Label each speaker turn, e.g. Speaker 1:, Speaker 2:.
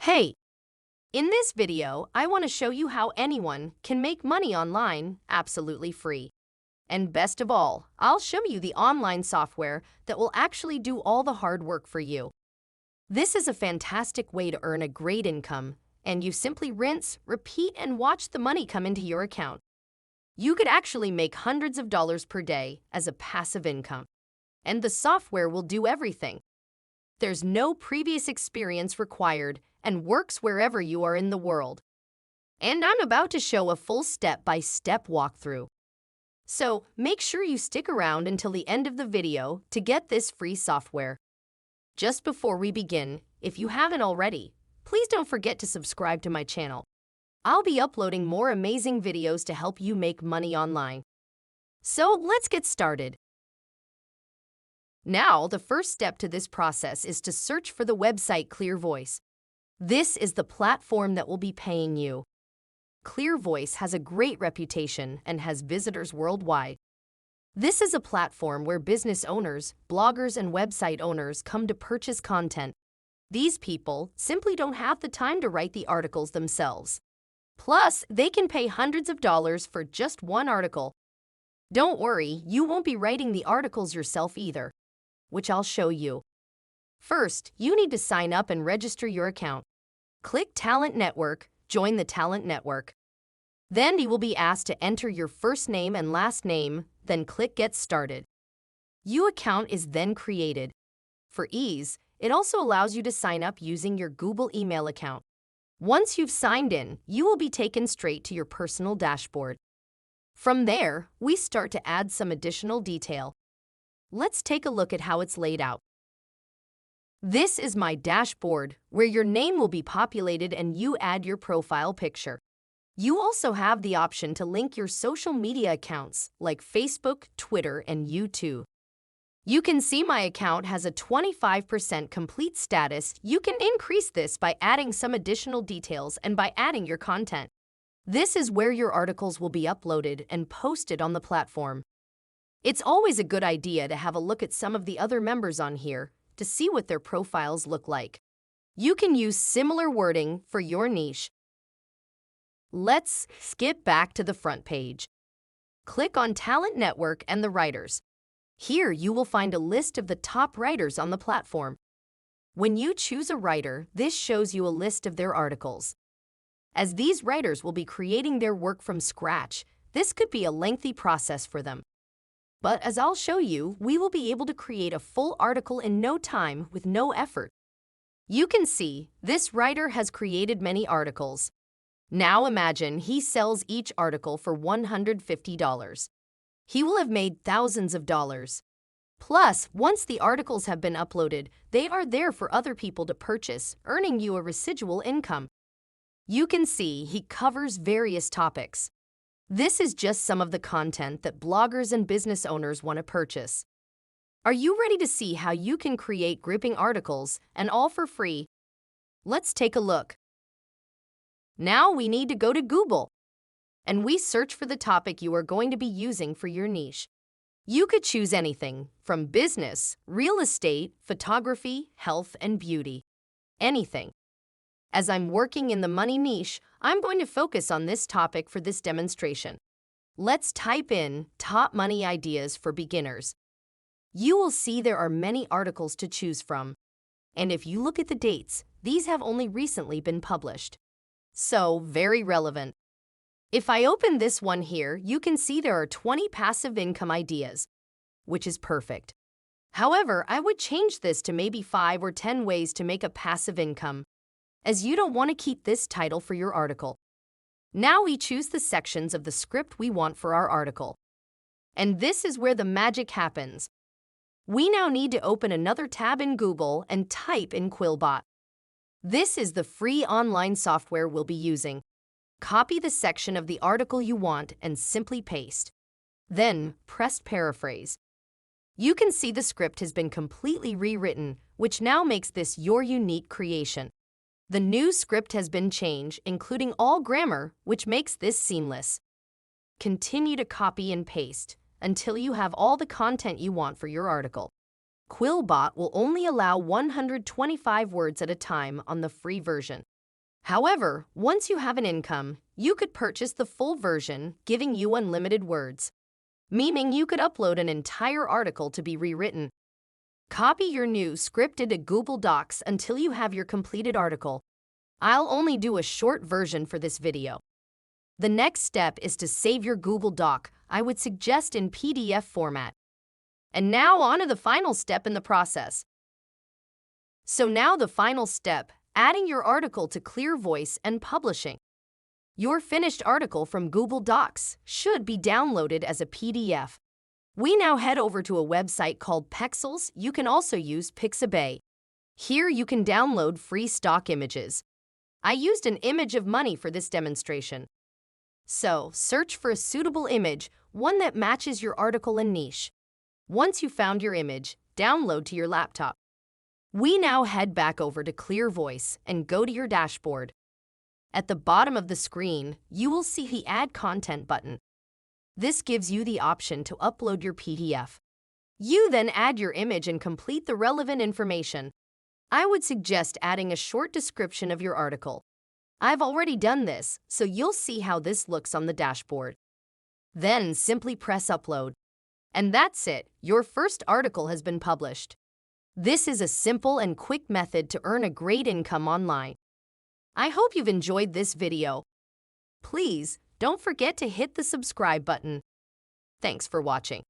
Speaker 1: Hey, in this video, I want to show you how anyone can make money online absolutely free. And best of all, I'll show you the online software that will actually do all the hard work for you. This is a fantastic way to earn a great income, and you simply rinse, repeat, and watch the money come into your account. You could actually make hundreds of dollars per day as a passive income. And the software will do everything. There's no previous experience required and works wherever you are in the world. And I'm about to show a full step-by-step walkthrough. So make sure you stick around until the end of the video to get this free software. Just before we begin, if you haven't already, please don't forget to subscribe to my channel. I'll be uploading more amazing videos to help you make money online. So let's get started. Now, the first step to this process is to search for the website Clearvoice. This is the platform that will be paying you. Clearvoice has a great reputation and has visitors worldwide. This is a platform where business owners, bloggers, and website owners come to purchase content. These people simply don't have the time to write the articles themselves. Plus, they can pay hundreds of dollars for just one article. Don't worry, you won't be writing the articles yourself either, which I'll show you. First, you need to sign up and register your account. Click Talent Network, join the Talent Network. Then you will be asked to enter your first name and last name, then click Get Started. Your account is then created. For ease, it also allows you to sign up using your Google email account. Once you've signed in, you will be taken straight to your personal dashboard. From there, we start to add some additional detail. Let's take a look at how it's laid out. This is my dashboard, where your name will be populated and you add your profile picture. You also have the option to link your social media accounts like Facebook, Twitter, and YouTube. You can see my account has a 25% complete status. You can increase this by adding some additional details and by adding your content. This is where your articles will be uploaded and posted on the platform. It's always a good idea to have a look at some of the other members on here to see what their profiles look like. You can use similar wording for your niche. Let's skip back to the front page. Click on Talent Network and the writers. Here you will find a list of the top writers on the platform. When you choose a writer, this shows you a list of their articles. As these writers will be creating their work from scratch, this could be a lengthy process for them. But as I'll show you, we will be able to create a full article in no time with no effort. You can see this writer has created many articles. Now imagine he sells each article for $150. He will have made thousands of dollars. Plus, once the articles have been uploaded, they are there for other people to purchase, earning you a residual income. You can see he covers various topics. This is just some of the content that bloggers and business owners want to purchase. Are you ready to see how you can create gripping articles, and all for free? Let's take a look. Now we need to go to Google, and we search for the topic you are going to be using for your niche. You could choose anything from business, real estate, photography, health, and beauty. Anything. As I'm working in the money niche, I'm going to focus on this topic for this demonstration. Let's type in top money ideas for beginners. You will see there are many articles to choose from. And if you look at the dates, these have only recently been published. So, very relevant. If I open this one here, you can see there are 20 passive income ideas, which is perfect. However, I would change this to maybe 5 or 10 ways to make a passive income, as you don't want to keep this title for your article. Now we choose the sections of the script we want for our article. And this is where the magic happens. We now need to open another tab in Google and type in Quillbot. This is the free online software we'll be using. Copy the section of the article you want and simply paste. Then press paraphrase. You can see the script has been completely rewritten, which now makes this your unique creation. The new script has been changed, including all grammar, which makes this seamless. Continue to copy and paste until you have all the content you want for your article. Quillbot will only allow 125 words at a time on the free version. However, once you have an income, you could purchase the full version, giving you unlimited words, meaning you could upload an entire article to be rewritten. Copy your new script into Google Docs until you have your completed article. I'll only do a short version for this video. The next step is to save your Google Doc. I would suggest in PDF format. And now on to the final step in the process. So now the final step, adding your article to Clearvoice and publishing. Your finished article from Google Docs should be downloaded as a PDF. We now head over to a website called Pexels. You can also use Pixabay. Here you can download free stock images. I used an image of money for this demonstration. So, search for a suitable image, one that matches your article and niche. Once you found your image, download to your laptop. We now head back over to Clearvoice and go to your dashboard. At the bottom of the screen, you will see the Add Content button. This gives you the option to upload your PDF. You then add your image and complete the relevant information. I would suggest adding a short description of your article. I've already done this, so you'll see how this looks on the dashboard. Then simply press Upload. And that's it, your first article has been published. This is a simple and quick method to earn a great income online. I hope you've enjoyed this video. Please don't forget to hit the subscribe button. Thanks for watching.